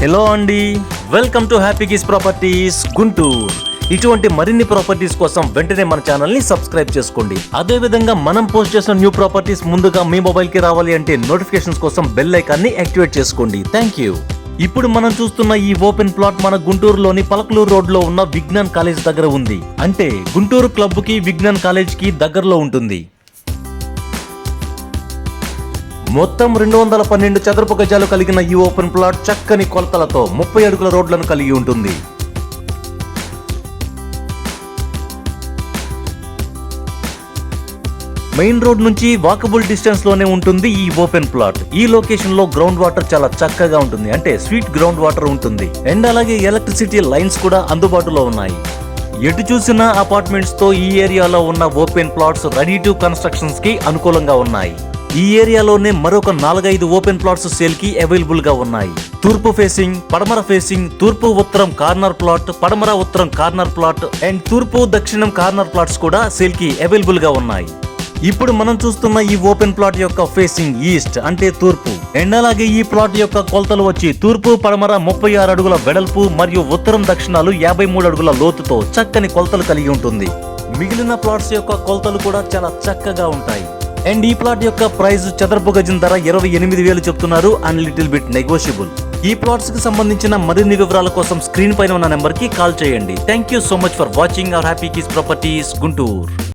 Hello అండి, welcome to happy kiss properties Guntur. ఇటువంటి మరిన్ని ప్రాపర్టీస్ కోసం వెంటనే మన ఛానల్ ని సబ్స్క్రైబ్ చేసుకోండి. అదే విధంగా మనం పోస్ట్ చేసిన న్యూ ప్రాపర్టీస్ ముందుగా మీ మొబైల్ కి రావాలి అంటే నోటిఫికేషన్స్ కోసం బెల్ ఐకాన్ ని యాక్టివేట్ చేసుకోండి. Thank you. ఇప్పుడు మనం చూస్తున్న ఈ ఓపెన్ ప్లాట్ మన గుంటూరులోని పలకలూరు రోడ్ లో ఉన్న విజ్ఞాన్ కాలేజ్ దగ్గర ఉంది. అంటే గుంటూరు క్లబ్ కి విజ్ఞాన్ కాలేజ్ కి దగ్గరలో ఉంటుంది. మొత్తం 212 చదరపు గజాలు కలిగిన ఈ ఓపెన్ ప్లాట్ చక్కని కొలతలతో 30 అడుగుల రోడ్లను కలిగి ఉంటుంది. మెయిన్ రోడ్ నుంచి వాకబుల్ డిస్టెన్స్ లోనే ఉంటుంది ఈ ఓపెన్ ప్లాట్. ఈ లొకేషన్ లో గ్రౌండ్ వాటర్ చాలా చక్కగా ఉంటుంది, అంటే స్వీట్ గ్రౌండ్ వాటర్ ఉంటుంది. అండ్ అలాగే ఎలక్ట్రిసిటీ లైన్స్ కూడా అందుబాటులో ఉన్నాయి. ఎటు చూసినా అపార్ట్మెంట్స్ తో ఈ ఏరియాలో ఉన్న open plots ready to constructions కి అనుకూలంగా ఉన్నాయి. ఈ ఏరియాలోనే మరొక 4-5 ఓపెన్ ప్లాట్స్ సేల్ కి అవైలబుల్ గా ఉన్నాయి. తూర్పు ఫేసింగ్, పడమర ఫేసింగ్, తూర్పు ఉత్తరం కార్నర్ ప్లాట్, పడమర ఉత్తరం కార్నర్ ప్లాట్ అండ్ తూర్పు దక్షిణం కార్నర్ ప్లాట్స్ కూడా సేల్ కి అవైలబుల్ గా ఉన్నాయి. ఇప్పుడు మనం చూస్తున్న ఈ ఓపెన్ ప్లాట్ యొక్క ఫేసింగ్ ఈస్ట్ అంటే తూర్పు. అండ్ అలాగే ఈ ప్లాట్ యొక్క కొలతలు వచ్చి తూర్పు పడమర 36 అడుగుల వెడల్పు మరియు ఉత్తరం దక్షిణాలు 53 అడుగుల లోతుతో చక్కని కొలతలు కలిగి ఉంటుంది. మిగిలిన ప్లాట్స్ యొక్క కొలతలు కూడా చాలా చక్కగా ఉంటాయి. అండ్ ఈ ప్లాట్ యొక్క ప్రైస్ చదరపు గజం ధర 28,000 చెప్తున్నారు, అండ్ లిటిల్ బిట్ నెగోషియబుల్. ఈ ప్లాట్స్ కి సంబంధించిన మరిన్ని వివరాల కోసం స్క్రీన్ పైన ఉన్న నెంబర్ కి కాల్ చేయండి. Thank you so much for watching our happy kiss properties Guntur.